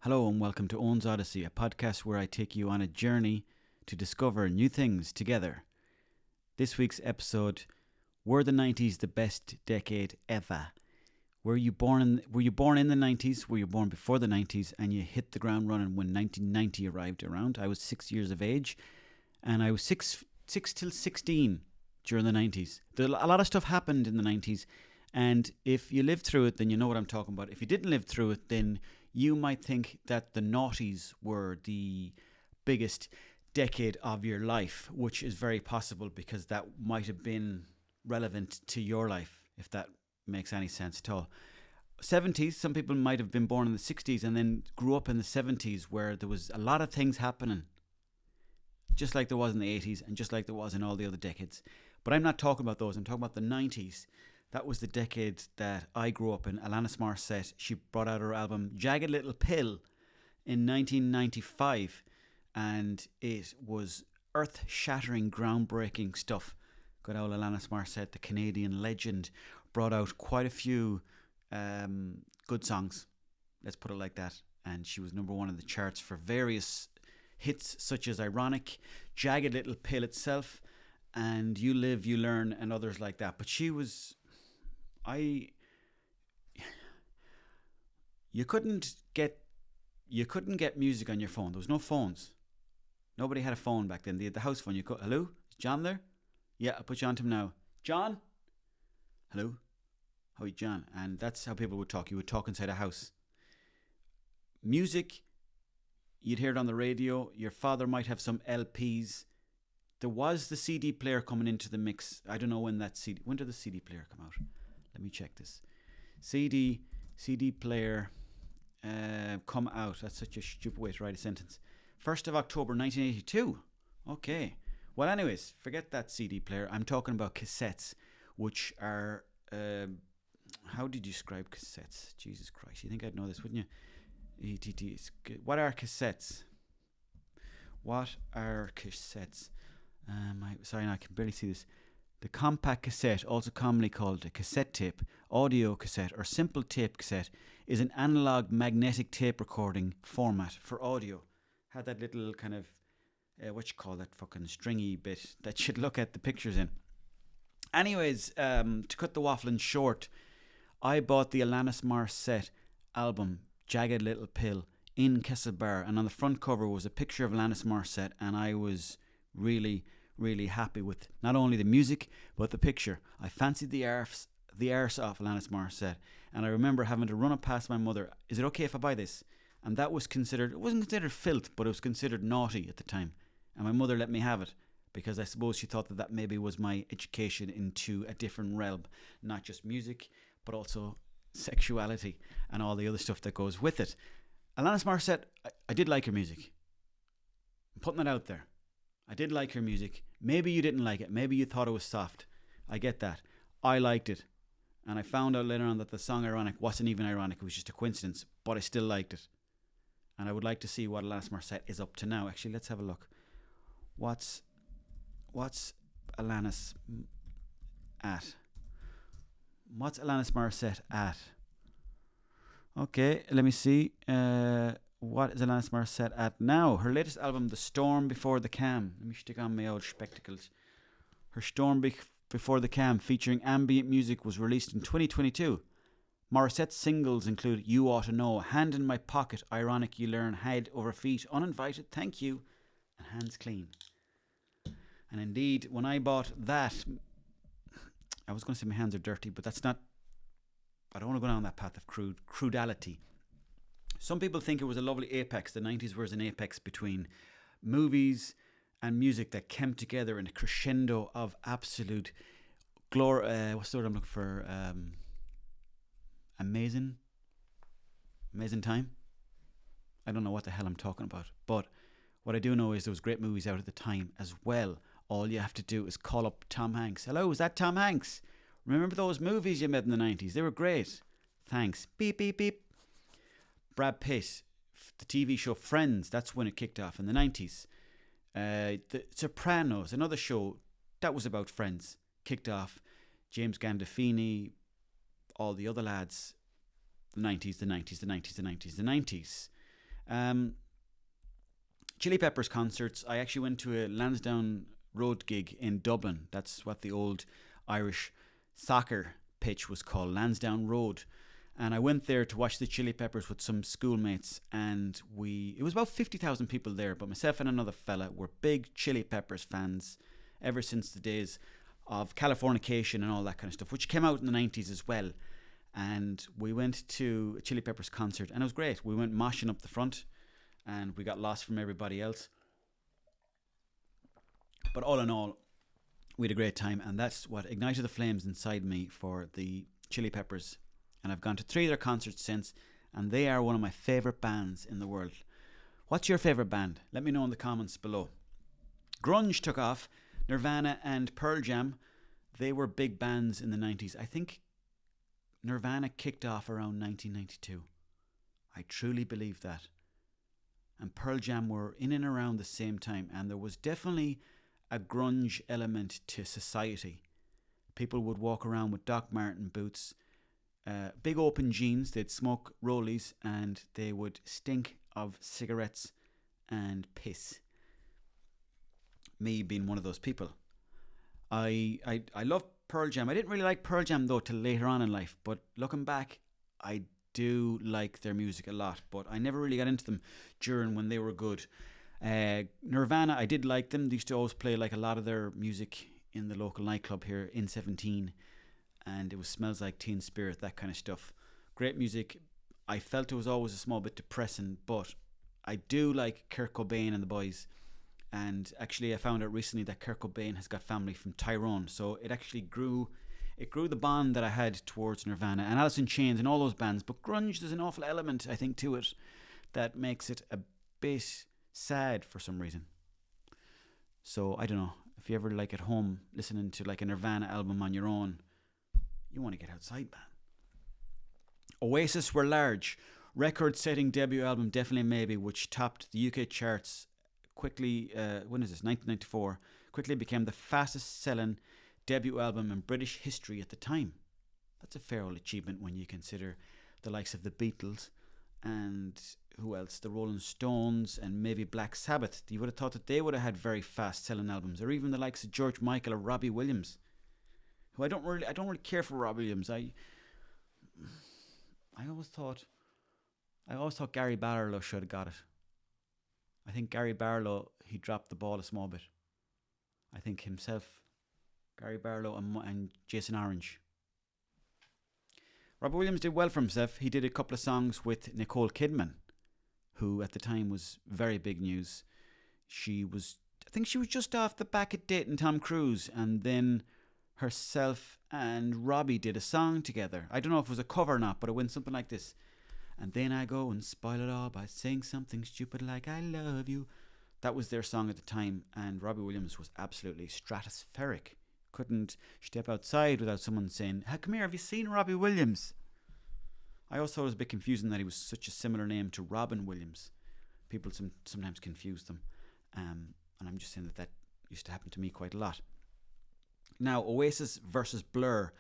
Hello and welcome to Owen's Oddyssey, a podcast where I take you on a journey to discover new things together. This week's episode, were the 90s the best decade ever? Were you born in the 90s? Were you born before the 90s and you hit the ground running when 1990 arrived around? I was 6 years of age and I was 6 till 16 during the 90s. A lot of stuff happened in the 90s, and if you lived through it, then you know what I'm talking about. If you didn't live through it, then you might think that the noughties were the biggest decade of your life, which is very possible because that might have been relevant to your life, if that makes any sense at all. 70s, some people might have been born in the 60s and then grew up in the 70s where there was a lot of things happening, just like there was in the 80s and just like there was in all the other decades. But I'm not talking about those. I'm talking about the 90s. That was the decade that I grew up in. Alanis Maron, she brought out her album Jagged Little Pill in 1995, and it was earth-shattering, groundbreaking stuff. Good old Alanis Maron, the Canadian legend, brought out quite a few good songs, let's put it like that, and she was number one in the charts for various hits such as Ironic, Jagged Little Pill itself, and You Live, You Learn, and others like that. But she was... You couldn't get music on your phone. There was no phones. Nobody had a phone back then. They had the house phone. Hello? Is John there? Yeah, I'll put you on to him now. John? Hello? How are you, John? And that's how people would talk. You would talk inside a house. Music, you'd hear it on the radio. Your father might have some LPs. There was the CD player coming into the mix. I don't know when did the CD player come out? Let me check this. CD player come out. That's such a stupid way to write a sentence. 1st of October 1982. Okay. Well, anyways, forget that CD player. I'm talking about cassettes, which are... how did you describe cassettes? Jesus Christ. You think I'd know this, wouldn't you? What are cassettes? What are cassettes? Sorry, I can barely see this. The compact cassette, also commonly called a cassette tape, audio cassette, or simple tape cassette, is an analog magnetic tape recording format for audio. Had that little kind of, what you call that fucking stringy bit that you'd look at the pictures in. Anyways, to cut the waffling short, I bought the Alanis Maron album, Jagged Little Pill, in Castlebar, and on the front cover was a picture of Alanis Maron, and I was really happy with not only the music but the picture. I fancied the arse off Alanis Maron, and I remember having to run it past my mother. Is it okay if I buy this? And that was considered, it wasn't considered filth, but it was considered naughty at the time. And my mother let me have it because I suppose she thought that maybe was my education into a different realm, not just music but also sexuality and all the other stuff that goes with it. Alanis Maron, I did like her music. I'm putting it out there. I did like her music. Maybe you didn't like it. Maybe you thought it was soft. I get that. I liked it. And I found out later on that the song Ironic wasn't even ironic. It was just a coincidence. But I still liked it. And I would like to see what Alanis Maron is up to now. Actually, let's have a look. What's Alanis at? What's Alanis Maron at? Okay, let me see. What is Alanis Maron at now? Her latest album, The Storm Before the Calm. Let me stick on my old spectacles. Her Storm Before the Calm, featuring ambient music, was released in 2022. Morissette's singles include You Ought to Know, Hand in My Pocket, Ironic, You Learn, Head Over Feet, Uninvited, Thank You, and Hands Clean. And indeed, when I bought that, I was going to say my hands are dirty, but that's not... I don't want to go down that path of crudality. Some people think it was a lovely apex. The 90s was an apex between movies and music that came together in a crescendo of absolute glory. What's the word I'm looking for? Amazing time. I don't know what the hell I'm talking about. But what I do know is there was great movies out at the time as well. All you have to do is call up Tom Hanks. Hello, is that Tom Hanks? Remember those movies you made in the 90s? They were great. Thanks. Beep, beep, beep. Brad Pitt, the TV show Friends, that's when it kicked off in the 90s. The Sopranos, another show that was about friends, kicked off. James Gandolfini, all the other lads, the 90s. Um, Chili Peppers concerts. I actually went to a Lansdowne Road gig in Dublin. That's what the old Irish soccer pitch was called, Lansdowne Road. And I went there to watch the Chili Peppers with some schoolmates, and it was about 50,000 people there, but myself and another fella were big Chili Peppers fans ever since the days of Californication and all that kind of stuff, which came out in the 90s as well. And we went to a Chili Peppers concert, and it was great. We went moshing up the front, and we got lost from everybody else. But all in all, we had a great time, and that's what ignited the flames inside me for the Chili Peppers. And I've gone to 3 of their concerts since, and they are one of my favourite bands in the world. What's your favourite band? Let me know in the comments below. Grunge took off. Nirvana and Pearl Jam, they were big bands in the 90s. I think Nirvana kicked off around 1992. I truly believe that. And Pearl Jam were in and around the same time, and there was definitely a grunge element to society. People would walk around with Doc Marten boots, big open jeans, they'd smoke rollies, and they would stink of cigarettes and piss. Me being one of those people. I love Pearl Jam. I didn't really like Pearl Jam though till later on in life, but looking back, I do like their music a lot, but I never really got into them during when they were good. Nirvana, I did like them. They used to always play like a lot of their music in the local nightclub here in 17, and it was Smells Like Teen Spirit, that kind of stuff. Great music. I felt it was always a small bit depressing, but I do like Kurt Cobain and the boys. And actually I found out recently that Kurt Cobain has got family from Tyrone, so it actually grew the bond that I had towards Nirvana and Alice in Chains and all those bands. But grunge, there's an awful element I think to it that makes it a bit sad for some reason. So I don't know, if you ever like at home listening to like a Nirvana album on your own, you want to get outside, man. Oasis were large. Record-setting debut album Definitely Maybe, which topped the UK charts quickly, 1994, quickly became the fastest selling debut album in British history at the time. That's a fair old achievement when you consider the likes of the Beatles and who else, the Rolling Stones and maybe Black Sabbath. You would have thought that they would have had very fast selling albums, or even the likes of George Michael or Robbie Williams, who I don't really care for Robbie Williams. I always thought Gary Barlow should have got it. I think Gary Barlow, he dropped the ball a small bit. I think himself, Gary Barlow and Jason Orange. Robbie Williams did well for himself. He did a couple of songs with Nicole Kidman, who at the time was very big news. I think she was just off the back of dating Tom Cruise, and then herself and Robbie did a song together. I don't know if it was a cover or not, but it went something like this. And then I go and spoil it all by saying something stupid like I love you. That was their song at the time, and Robbie Williams was absolutely stratospheric. Couldn't step outside without someone saying, hey, come here, have you seen Robbie Williams? I also thought it was a bit confusing that he was such a similar name to Robin Williams. People sometimes confuse them, and I'm just saying that used to happen to me quite a lot. Now, Oasis versus Blur,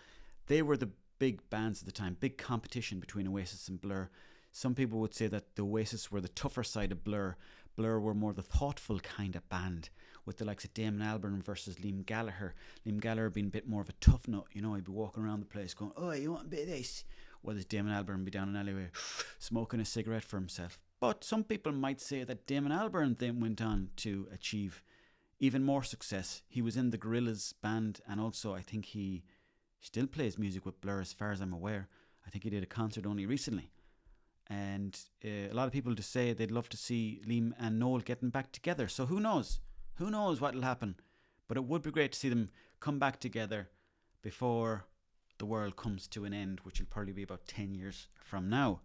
they were the big bands at the time, big competition between Oasis and Blur. Some people would say that the Oasis were the tougher side of Blur. Blur were more the thoughtful kind of band, with the likes of Damon Albarn versus Liam Gallagher. Liam Gallagher being a bit more of a tough nut, you know, he'd be walking around the place going, oh, you want a bit of this? Whereas Damon Albarn would be down an alleyway smoking a cigarette for himself. But some people might say that Damon Albarn then went on to achieve even more success. He was in the Gorillaz band, and also I think he still plays music with Blur as far as I'm aware. I think he did a concert only recently. And a lot of people just say they'd love to see Liam and Noel getting back together. So who knows? Who knows what will happen? But it would be great to see them come back together before the world comes to an end, which will probably be about 10 years from now.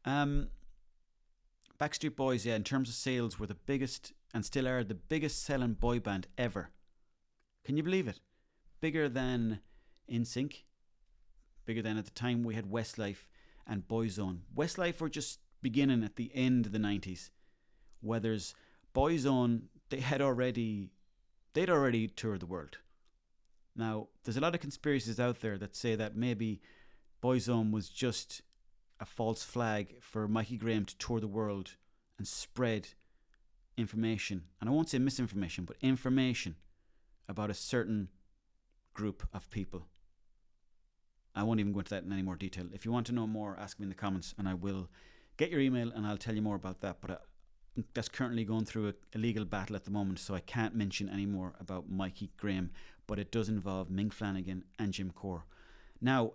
Backstreet Boys, in terms of sales, were the biggest and still are the biggest selling boy band ever. Can you believe it? Bigger than NSYNC, bigger than at the time we had Westlife and Boyzone. Westlife were just beginning at the end of the 90s. Whereas Boyzone, they'd already toured the world. Now, there's a lot of conspiracies out there that say that maybe Boyzone was just a false flag for Mikey Graham to tour the world and spread information, and I won't say misinformation, but information about a certain group of people. I won't even go into that in any more detail. If you want to know more, ask me in the comments and I will get your email and I'll tell you more about that. But that's currently going through a legal battle at the moment, so I can't mention any more about Mikey Graham, but it does involve Ming Flanagan and Jim Core. Now,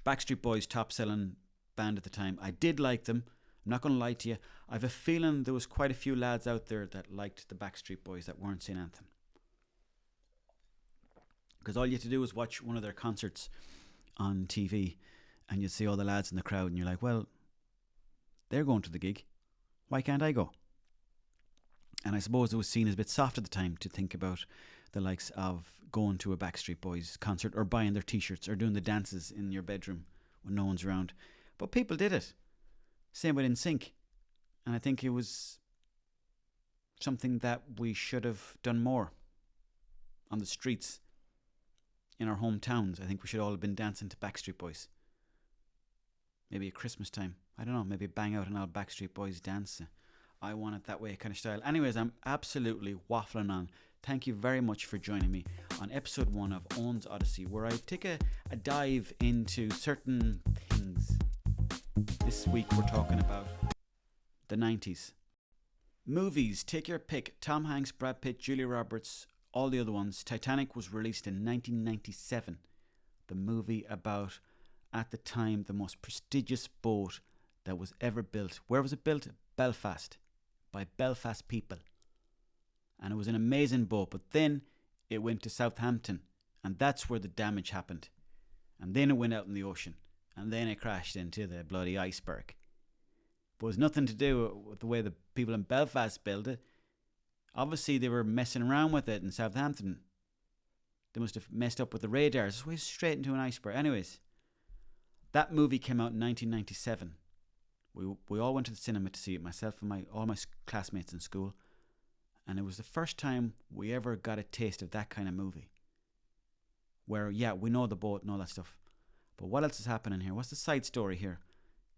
Backstreet Boys, top selling band at the time. I did like them. I'm not going to lie to you. I have a feeling there was quite a few lads out there that liked the Backstreet Boys that weren't saying anything. Because all you had to do was watch one of their concerts on TV and you'd see all the lads in the crowd and you're like, well, they're going to the gig. Why can't I go? And I suppose it was seen as a bit soft at the time to think about the likes of going to a Backstreet Boys concert or buying their t-shirts or doing the dances in your bedroom when no one's around. But people did it. Same with NSYNC. And I think it was something that we should have done more on the streets in our hometowns. I think we should all have been dancing to Backstreet Boys. Maybe at Christmas time. I don't know, maybe bang out an old Backstreet Boys dance. I want it that way kind of style. Anyways, I'm absolutely waffling on. Thank you very much for joining me on episode 1 of Owen's Oddyssey, where I take a dive into certain things. This week we're talking about the 90s. Movies, take your pick. Tom Hanks, Brad Pitt, Julia Roberts, all the other ones. Titanic was released in 1997. The movie about, at the time, the most prestigious boat that was ever built. Where was it built? Belfast. By Belfast people. And it was an amazing boat. But then it went to Southampton. And that's where the damage happened. And then it went out in the ocean. And then it crashed into the bloody iceberg. But it was nothing to do with the way the people in Belfast built it. Obviously, they were messing around with it in Southampton. They must have messed up with the radars. It went straight into an iceberg. Anyways, that movie came out in 1997. We all went to the cinema to see it, myself and all my classmates in school. And it was the first time we ever got a taste of that kind of movie. Where, yeah, we know the boat and all that stuff. But what else is happening here? What's the side story here?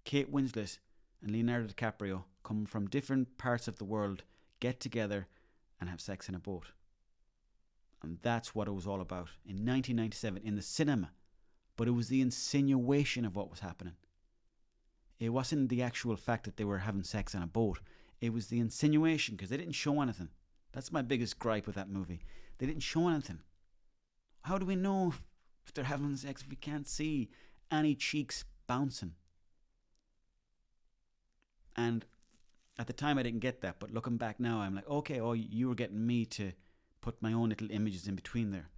Kate Winslet and Leonardo DiCaprio come from different parts of the world, get together and have sex in a boat. And that's what it was all about in 1997 in the cinema. But it was the insinuation of what was happening. It wasn't the actual fact that they were having sex on a boat. It was the insinuation, because they didn't show anything. That's my biggest gripe with that movie. They didn't show anything. How do we know if they're having sex if we can't see any cheeks bouncing? And at the time I didn't get that, but looking back now I'm like, okay, you were getting me to put my own little images in between there.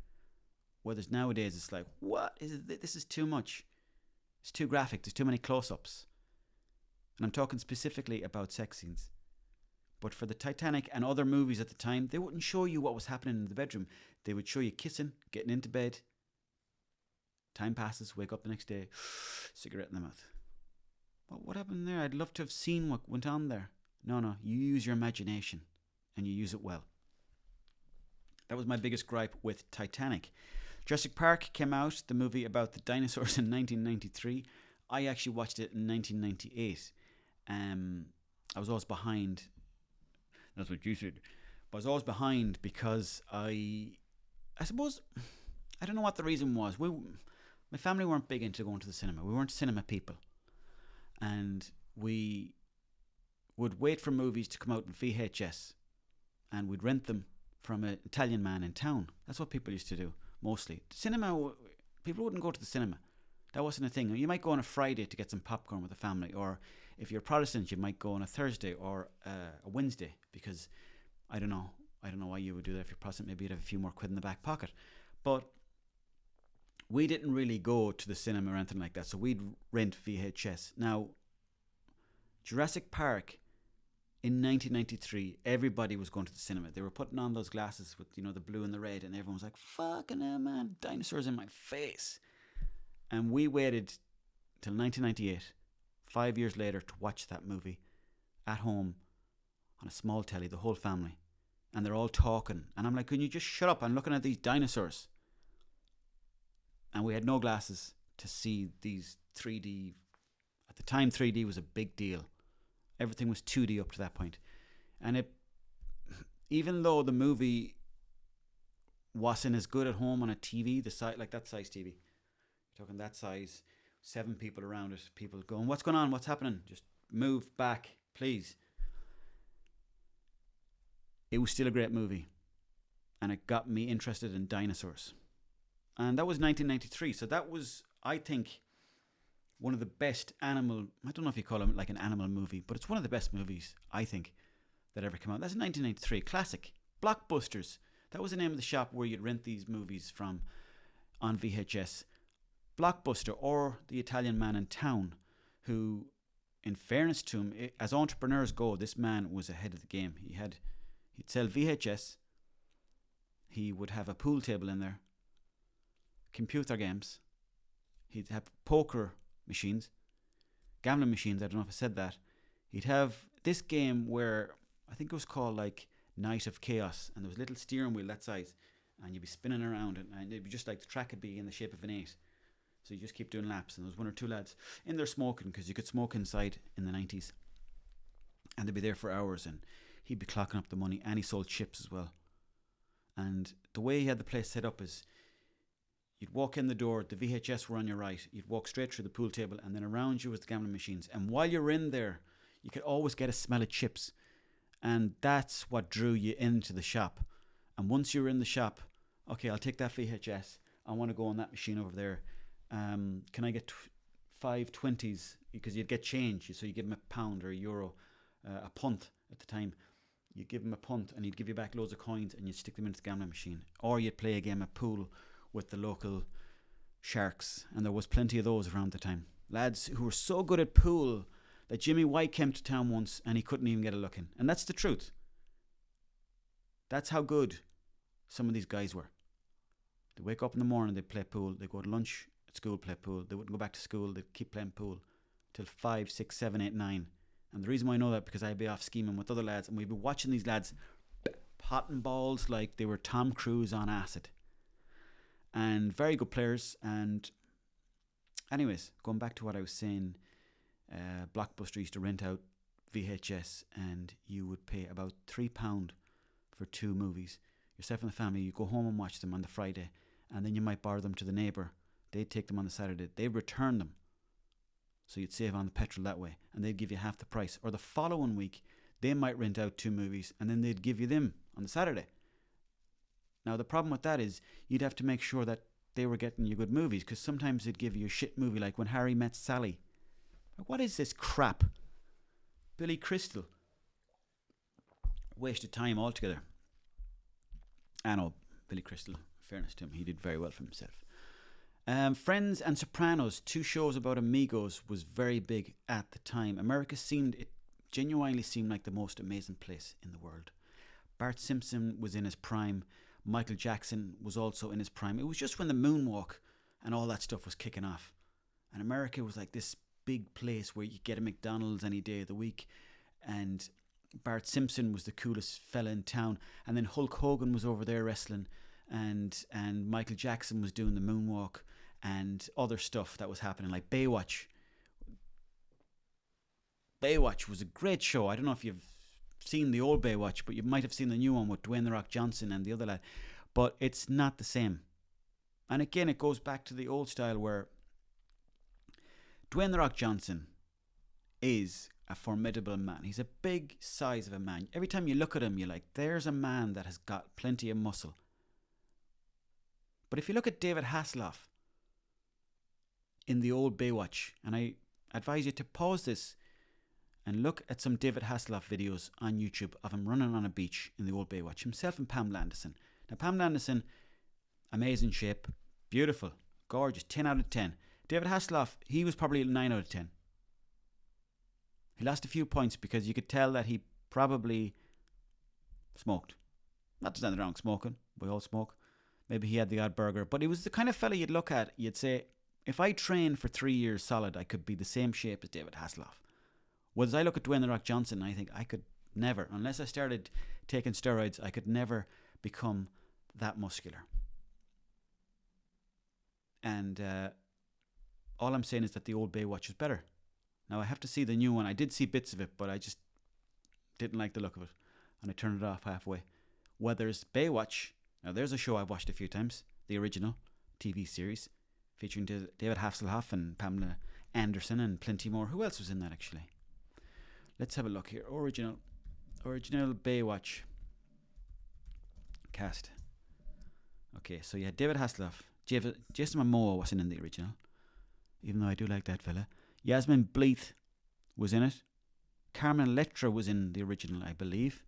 Whereas nowadays it's like, what is it? This is too much. It's too graphic. There's too many close-ups. And I'm talking specifically about sex scenes. But for the Titanic and other movies at the time, they wouldn't show you what was happening in the bedroom. They would show you kissing, getting into bed. Time passes, wake up the next day, cigarette in the mouth. Well, what happened there? I'd love to have seen what went on there. No, you use your imagination and you use it well. That was my biggest gripe with Titanic. Jurassic Park came out, the movie about the dinosaurs, in 1993. I actually watched it in 1998. I was always behind. That's what you said. But I was always behind because I suppose, I don't know what the reason was. My family weren't big into going to the cinema. We weren't cinema people. And we would wait for movies to come out in VHS. And we'd rent them from an Italian man in town. That's what people used to do, mostly. Cinema, people wouldn't go to the cinema. That wasn't a thing. You might go on a Friday to get some popcorn with the family, or if you're Protestant, you might go on a Thursday or a Wednesday, because I don't know why you would do that. If you're Protestant, maybe you'd have a few more quid in the back pocket. But we didn't really go to the cinema or anything like that, so we'd rent VHS. Now, Jurassic Park in 1993, everybody was going to the cinema. They were putting on those glasses with, the blue and the red, and everyone was like, fucking hell, man, dinosaurs in my face. And we waited till 1998, 5 years later, to watch that movie at home on a small telly, the whole family. And they're all talking. And I'm like, can you just shut up? I'm looking at these dinosaurs. And we had no glasses to see these 3D. At the time, 3D was a big deal. Everything was 2D up to that point. And it, even though the movie wasn't as good at home on a TV, the size, like that size TV, you're talking that size, 7 people around it, people going, what's going on, what's happening, just move back, please. It was still a great movie, and it got me interested in dinosaurs. And that was 1993, so that was, I think, one of the best animal, I don't know if you call it like an animal movie, but it's one of the best movies, I think, that ever came out. That's 1993, classic. Blockbusters. That was the name of the shop where you'd rent these movies from on VHS. Blockbuster, or The Italian Man in Town, who, in fairness to him, as entrepreneurs go, this man was ahead of the game. He'd sell VHS, he would have a pool table in there, computer games, he'd have poker machines, gambling machines, I don't know if I said that. He'd have this game where, I think it was called like Night of Chaos, and there was a little steering wheel that size, and you'd be spinning around, and it'd be just like the track would be in the shape of an 8. So you just keep doing laps, and there was 1 or 2 lads in there smoking, because you could smoke inside in the 90s, and they'd be there for hours, and he'd be clocking up the money, and he sold chips as well. And the way he had the place set up is, you'd walk in the door, the VHS were on your right, you'd walk straight through the pool table, and then around you was the gambling machines. And while you're in there, you could always get a smell of chips, and that's what drew you into the shop. And once you were in the shop, okay, I'll take that VHS, I want to go on that machine over there. Can I get 5 20s? Because you'd get change, so you give him a pound or a euro, a punt at the time. You give him a punt, and he'd give you back loads of coins, and you'd stick them into the gambling machine. Or you'd play a game of pool with the local sharks, and there was plenty of those around the time. Lads who were so good at pool that Jimmy White came to town once, and he couldn't even get a look in. And that's the truth. That's how good some of these guys were. They wake up in the morning, they play pool, they go to lunch at school, play pool, they wouldn't go back to school, they'd keep playing pool till 5, 6, 7, 8, 9. And the reason why I know that, because I'd be off scheming with other lads, and we'd be watching these lads potting balls like they were Tom Cruise on acid. And very good players. And anyways, going back to what I was saying, Blockbuster used to rent out VHS, and you would pay about £3 for 2 movies. Yourself and the family, you go home and watch them on the Friday, and then you might borrow them to the neighbour. They'd take them on the Saturday. They'd return them, so you'd save on the petrol that way, and they'd give you half the price. Or the following week, they might rent out 2 movies, and then they'd give you them on the Saturday. Now, the problem with that is you'd have to make sure that they were getting you good movies, because sometimes they'd give you a shit movie, like When Harry Met Sally. What is this crap? Billy Crystal. Waste of time altogether. I know, Billy Crystal, in fairness to him, he did very well for himself. Friends and Sopranos, 2 shows about amigos, was very big at the time. It genuinely seemed like the most amazing place in the world. Bart Simpson was in his prime. Michael Jackson was also in his prime. It was just when the moonwalk and all that stuff was kicking off. And America was like this big place where you could get a McDonald's any day of the week. And Bart Simpson was the coolest fella in town. And then Hulk Hogan was over there wrestling. And Michael Jackson was doing the moonwalk and other stuff that was happening, like Baywatch. Baywatch was a great show. I don't know if you've seen the old Baywatch, but you might have seen the new one with Dwayne The Rock Johnson and the other lad. But it's not the same. And again, it goes back to the old style where Dwayne The Rock Johnson is a formidable man. He's a big size of a man. Every time you look at him, you're like, there's a man that has got plenty of muscle. But if you look at David Hasselhoff in the old Baywatch, and I advise you to pause this and look at some David Hasselhoff videos on YouTube of him running on a beach in the old Baywatch, himself and Pamela Anderson. Now, Pamela Anderson, amazing shape, beautiful, gorgeous, 10 out of 10. David Hasselhoff, he was probably 9 out of 10. He lost a few points because you could tell that he probably smoked. Not there's nothing wrong with smoking. We all smoke. Maybe he had the odd burger. But he was the kind of fella you'd look at, you'd say, if I trained for 3 years solid, I could be the same shape as David Hasselhoff. Whereas I look at Dwayne The Rock Johnson, I think I could never, unless I started taking steroids, I could never become that muscular. And all I'm saying is that the old Baywatch was better. Now I have to see the new one. I did see bits of it, but I just didn't like the look of it, and I turned it off halfway. Well, there's Baywatch. Now there's a show I've watched a few times, the original TV series, featuring David Hasselhoff and Pamela Anderson and plenty more. Who else was in that actually? Let's have a look here. Original Baywatch cast. Okay, so you had David Hasselhoff. Jason Momoa wasn't in the original, even though I do like that fella. Yasmin Bleeth was in it. Carmen Electra was in the original, I believe.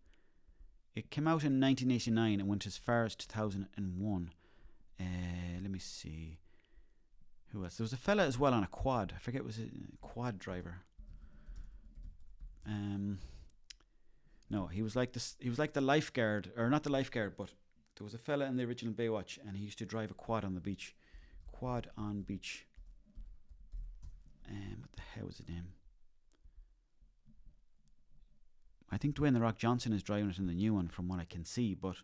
It came out in 1989 and went as far as 2001. Let me see. Who else? There was a fella as well on a quad. I forget, was it a quad driver? No, he was like this. He was like the lifeguard, or not the lifeguard, but there was a fella in the original Baywatch, and he used to drive a quad on the beach. Quad on beach. What the hell was his name? I think Dwayne The Rock Johnson is driving it in the new one, from what I can see. But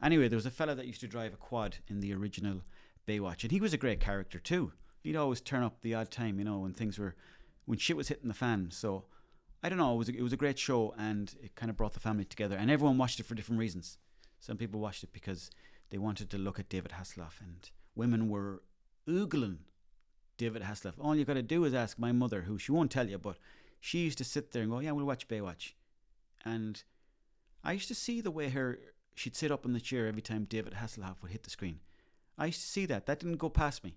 anyway, there was a fella that used to drive a quad in the original Baywatch, and he was a great character too. He'd always turn up the odd time, when shit was hitting the fan. So I don't know, it was a great show, and it kind of brought the family together, and everyone watched it for different reasons. Some people watched it because they wanted to look at David Hasselhoff, and women were oogling David Hasselhoff. All you got to do is ask my mother, who she won't tell you, but she used to sit there and go, yeah, we'll watch Baywatch. And I used to see the way she'd sit up in the chair every time David Hasselhoff would hit the screen. I used to see that. That didn't go past me.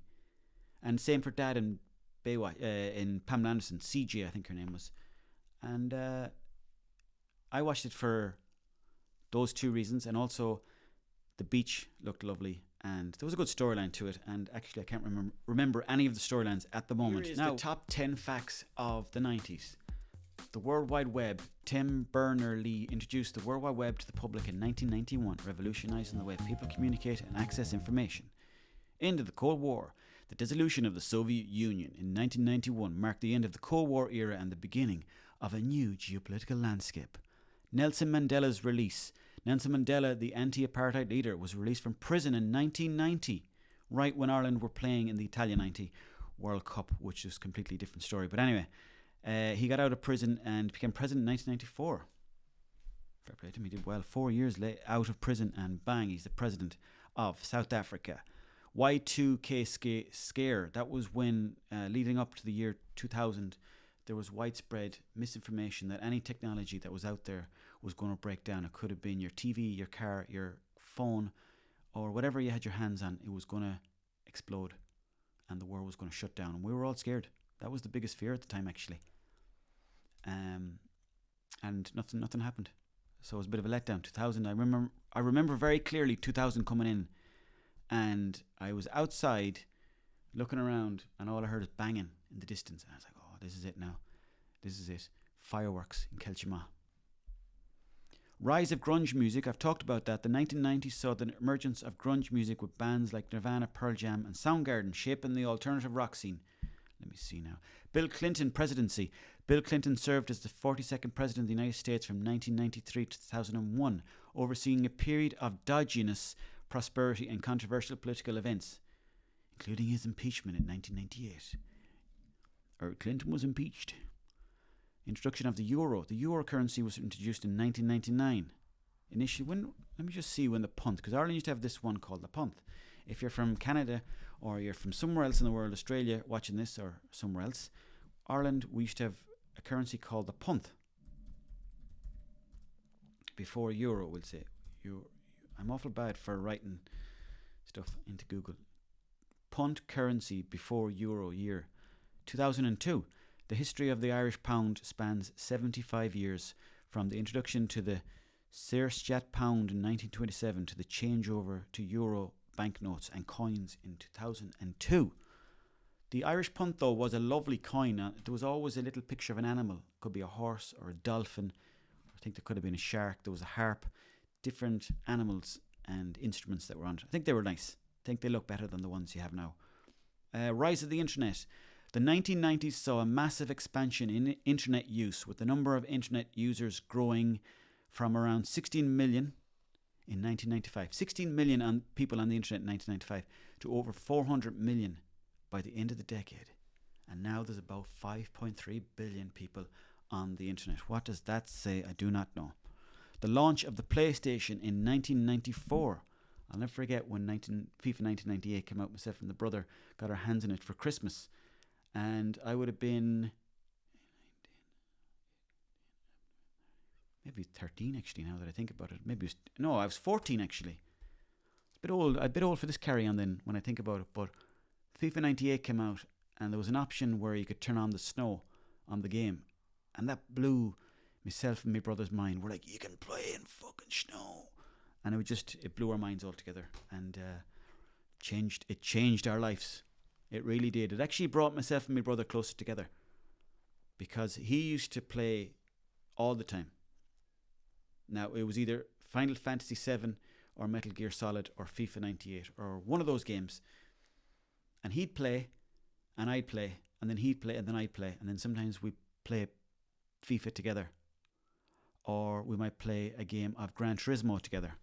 And same for Dad in Baywatch, in Pamela Anderson, CJ, I think her name was. And I watched it for those two reasons, and also the beach looked lovely, and there was a good storyline to it. And actually, I can't remember any of the storylines at the moment. Here is now the top 10 facts of the 90s. The World Wide Web. Tim Berners-Lee introduced the World Wide Web to the public in 1991, revolutionizing the way people communicate and access information. End of the Cold War. The dissolution of the Soviet Union in 1991 marked the end of the Cold War era and the beginning of a new geopolitical landscape. Nelson Mandela's release. Nelson Mandela, the anti-apartheid leader, was released from prison in 1990, right when Ireland were playing in the Italia 90 World Cup, which is a completely different story. But anyway, he got out of prison and became president in 1994. Fair play to him, he did well. 4 years out of prison, and bang, he's the president of South Africa. Y2K scare. That was when, leading up to the year 2000, there was widespread misinformation that any technology that was out there was going to break down. It could have been your TV, your car, your phone, or whatever you had your hands on. It was going to explode, and the world was going to shut down. And we were all scared. That was the biggest fear at the time, actually. And nothing happened. So it was a bit of a letdown. 2000. I remember very clearly 2000 coming in, and I was outside looking around, and all I heard is banging in the distance. And I was like, oh, this is it now. This is it. Fireworks in Kelchima. Rise of grunge music. I've talked about that. The 1990s saw the emergence of grunge music with bands like Nirvana, Pearl Jam and Soundgarden shaping the alternative rock scene. Let me see now. Bill Clinton presidency. Bill Clinton served as the 42nd president of the United States from 1993 to 2001, overseeing a period of dodginess, prosperity and controversial political events, including his impeachment in 1998. Clinton was impeached. Introduction of the euro. The euro currency was introduced in 1999. Initially, let me just see when the punt, because Ireland used to have this one called the punt. If you're from Canada or you're from somewhere else in the world, Australia, watching this, or somewhere else, Ireland, we used to have a currency called the punt. Before euro, we'll say. I'm awful bad for writing stuff into Google. Punt currency before euro year. 2002. The history of the Irish pound spans 75 years, from the introduction to the Saoirseat pound in 1927 to the changeover to euro banknotes and coins in 2002. The Irish punt, though, was a lovely coin. There was always a little picture of an animal. It could be a horse or a dolphin. I think there could have been a shark. There was a harp. Different animals and instruments that were on it. I think they were nice. I think they look better than the ones you have now. Rise of the internet. The 1990s saw a massive expansion in internet use, with the number of internet users growing from around 16 million in 1995. 16 million people on the internet in 1995 to over 400 million by the end of the decade. And now there's about 5.3 billion people on the internet. What does that say? I do not know. The launch of the PlayStation in 1994. I'll never forget when FIFA 1998 came out. Myself and the brother got our hands on it for Christmas. And I would have been maybe 13 actually, now that I think about it. I was 14 actually. It's a bit old for this carry on then when I think about it. But FIFA 98 came out and there was an option where you could turn on the snow on the game. And that blew myself and my brother's mind. We're like, you can play in fucking snow. And it blew our minds altogether. And it changed our lives. It really did. It actually brought myself and my brother closer together. Because he used to play all the time. Now, it was either Final Fantasy VII or Metal Gear Solid or FIFA 98 or one of those games. And he'd play and I'd play and then he'd play and then I'd play. And then sometimes we'd play FIFA together. Or we might play a game of Gran Turismo together.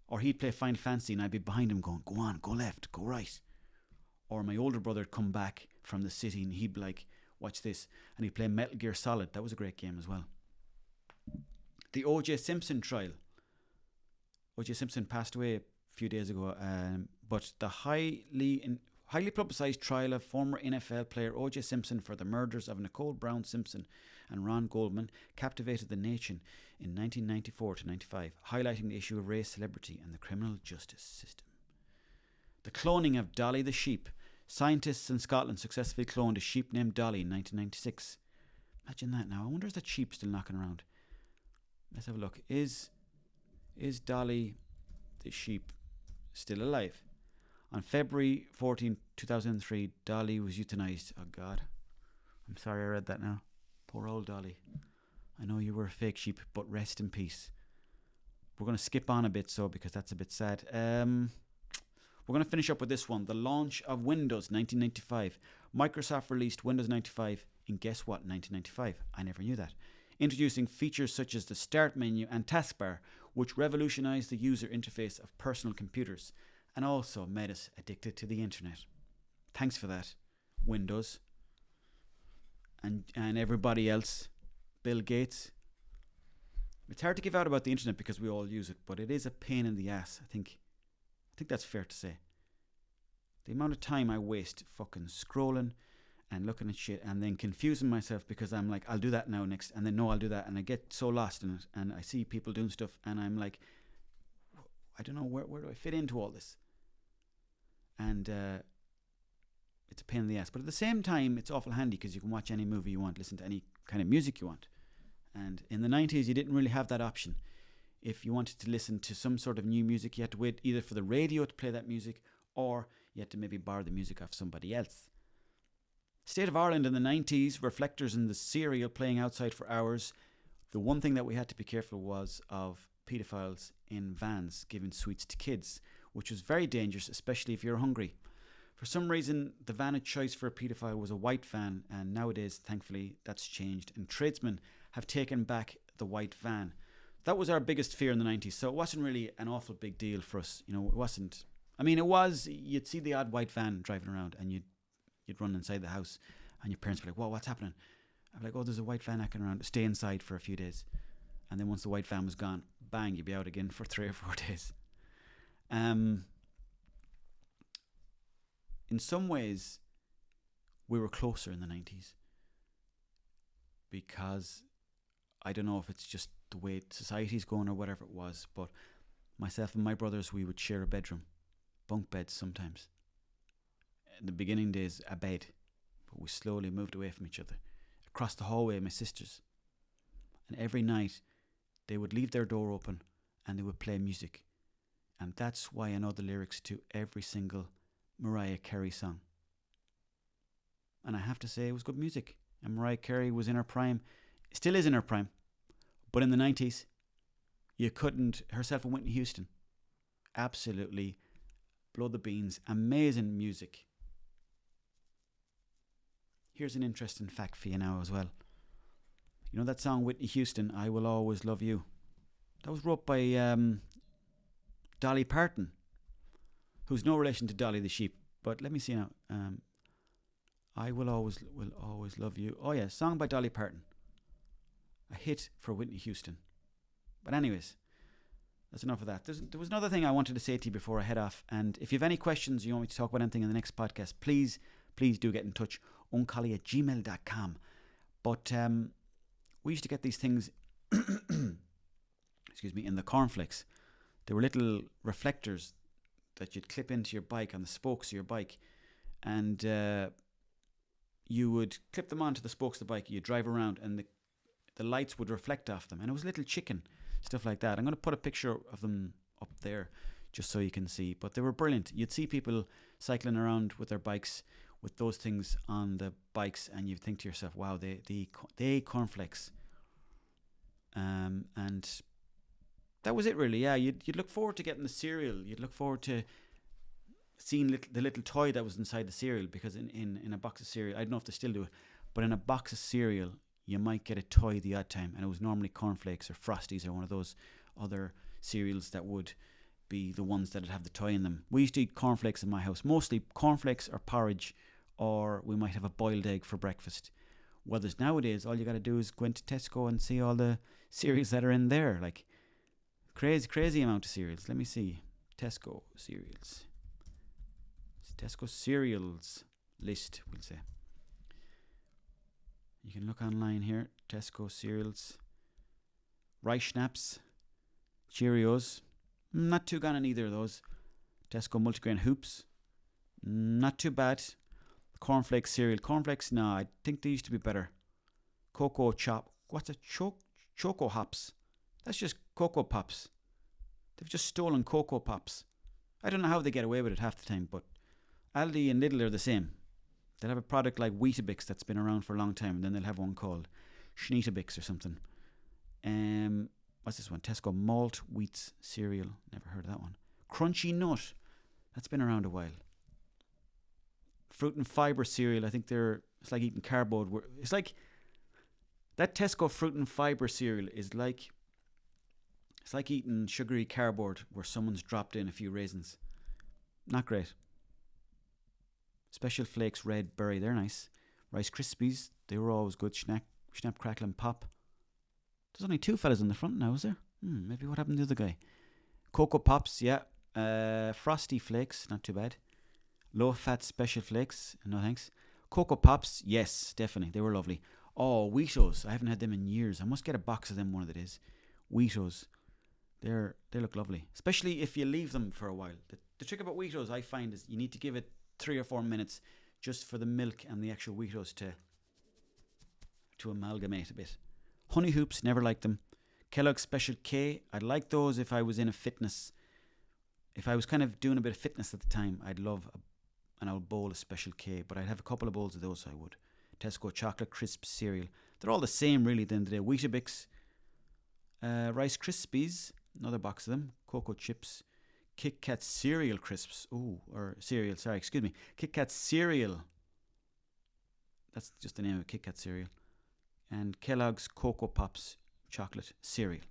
Or he'd play Final Fantasy and I'd be behind him going, go on, go left, go right. Or my older brother would come back from the city and he'd be like, watch this. And he'd play Metal Gear Solid. That was a great game as well. The O.J. Simpson trial. O.J. Simpson passed away a few days ago, but the highly publicised trial of former NFL player O.J. Simpson for the murders of Nicole Brown Simpson and Ron Goldman captivated the nation in 1994 to 95, highlighting the issue of race, celebrity and the criminal justice system. The cloning of Dolly the sheep. Scientists in Scotland successfully cloned a sheep named Dolly in 1996. Imagine that now. I wonder if that sheep still knocking around. Let's have a look. Is Dolly the sheep still alive? On February 14, 2003, Dolly was euthanized. Oh God. I'm sorry I read that now. Poor old Dolly. I know you were a fake sheep, but rest in peace. We're going to skip on a bit because that's a bit sad. We're going to finish up with this one. The launch of Windows 1995. Microsoft released Windows 95 in guess what? 1995. I never knew that. Introducing features such as the start menu and taskbar, which revolutionized the user interface of personal computers and also made us addicted to the internet. Thanks for that, Windows. And everybody else, Bill Gates. It's hard to give out about the internet because we all use it, but it is a pain in the ass. I think that's fair to say. The amount of time I waste fucking scrolling and looking at shit and then confusing myself because I'm like, I'll do that now next, and then no, I'll do that, and I get so lost in it, and I see people doing stuff and I'm like, I don't know, where do I fit into all this? And it's a pain in the ass, but at the same time it's awful handy because you can watch any movie you want, listen to any kind of music you want. And in the 90s you didn't really have that option. If you wanted to listen to some sort of new music, you had to wait either for the radio to play that music or you had to maybe borrow the music off somebody else. State of Ireland in the 90s, reflectors in the cereal playing outside for hours. The one thing that we had to be careful was of paedophiles in vans giving sweets to kids, which was very dangerous, especially if you're hungry. For some reason, the van of choice for a paedophile was a white van, and nowadays, thankfully, that's changed, and tradesmen have taken back the white van. That was our biggest fear in the 90s, so it wasn't really an awful big deal for us. You know, it wasn't. I mean, it was, you'd see the odd white van driving around, and you'd run inside the house and your parents were like, whoa, what's happening? I'm like, oh, there's a white van hacking around. Stay inside for a few days. And then once the white van was gone, bang, you'd be out again for 3 or 4 days. In some ways, we were closer in the 90s because I don't know if it's just the way society's going or whatever it was, but myself and my brothers, we would share a bedroom, bunk beds sometimes. In the beginning days, a bed, but we slowly moved away from each other. Across the hallway, my sisters, and every night they would leave their door open and they would play music, and that's why I know the lyrics to every single Mariah Carey song. And I have to say, it was good music. And Mariah Carey was in her prime, still is in her prime, but in the 90s, you couldn't. Herself and Whitney Houston, absolutely blow the beans. Amazing music. Here's an interesting fact for you now as well. You know that song Whitney Houston, I Will Always Love You? That was wrote by Dolly Parton, who's no relation to Dolly the sheep. But let me see now. I will always love you. Oh yeah, song by Dolly Parton. A hit for Whitney Houston. But anyways, that's enough of that. There was another thing I wanted to say to you before I head off. And if you have any questions, you want me to talk about anything in the next podcast, please do get in touch. uncally@gmail.com. But we used to get these things, excuse me, in the cornflakes. There were little reflectors that you'd clip into your bike on the spokes of your bike. And you would clip them onto the spokes of the bike. You'd drive around and the lights would reflect off them. And it was a little chicken, stuff like that. I'm going to put a picture of them up there just so you can see. But they were brilliant. You'd see people cycling around with their bikes with those things on the bikes, and you'd think to yourself, wow, they cornflakes. And that was it really. Yeah, you'd look forward to getting the cereal. You'd look forward to seeing the little toy that was inside the cereal, because in a box of cereal, I don't know if they still do it, but in a box of cereal you might get a toy the odd time, and it was normally cornflakes or Frosties or one of those other cereals that would be the ones that would have the toy in them. We used to eat cornflakes in my house, mostly cornflakes or porridge, or we might have a boiled egg for breakfast. Whereas nowadays all you got to do is go into Tesco and see all the cereals that are in there, like crazy amount of cereals. Let me see, Tesco cereals. Tesco cereals list, we'll say. You can look online here. Tesco cereals. Rice Schnapps. Cheerios. Not too gone on either of those. Tesco multigrain hoops. Not too bad. Cornflakes cereal. Cornflakes, no, I think they used to be better. Cocoa chop. What's a Choco Hops? That's just Cocoa Pops. They've just stolen Cocoa Pops. I don't know how they get away with it half the time, but Aldi and Lidl are the same. They'll have a product like Weetabix that's been around for a long time, and then they'll have one called Schneetabix or something. What's this one? Tesco Malt Wheats Cereal. Never heard of that one. Crunchy Nut. That's been around a while. Fruit and Fibre Cereal. I think it's like eating cardboard. It's like that Tesco Fruit and Fibre Cereal is like, it's like eating sugary cardboard where someone's dropped in a few raisins. Not great. Special Flakes Red Berry, they're nice. Rice Krispies, they were always good. Snap, Crackle and Pop. There's only two fellas in the front now, is there? Maybe what happened to the other guy? Cocoa Pops, yeah. Frosty Flakes, not too bad. Low Fat Special Flakes, no thanks. Cocoa Pops, yes, definitely, they were lovely. Oh, Wheatos, I haven't had them in years. I must get a box of them one of the days. Wheatos, they look lovely, especially if you leave them for a while. The trick about Wheatos, I find, is you need to give it 3 or 4 minutes just for the milk and the actual Wheatos to amalgamate a bit. Honey Hoops, never liked them. Kellogg's Special K, I'd like those if I was in a fitness. If I was kind of doing a bit of fitness at the time, I'd love an old bowl of Special K, but I'd have a couple of bowls of those, I would. Tesco Chocolate Crisp Cereal. They're all the same really at the end of the day. Weetabix, Rice Krispies, another box of them. Cocoa Chips. Kit Kat Cereal Crisps. Kit Kat Cereal. That's just the name of Kit Kat Cereal. And Kellogg's Cocoa Pops Chocolate Cereal.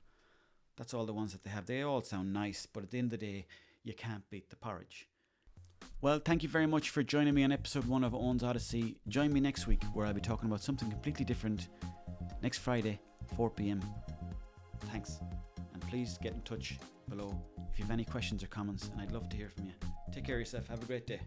That's all the ones that they have. They all sound nice, but at the end of the day, you can't beat the porridge. Well, thank you very much for joining me on episode 1 of Owen's Oddyssey. Join me next week where I'll be talking about something completely different. Next Friday, 4 p.m. Thanks. And please get in touch below if you have any questions or comments, and I'd love to hear from you. Take care of yourself. Have a great day.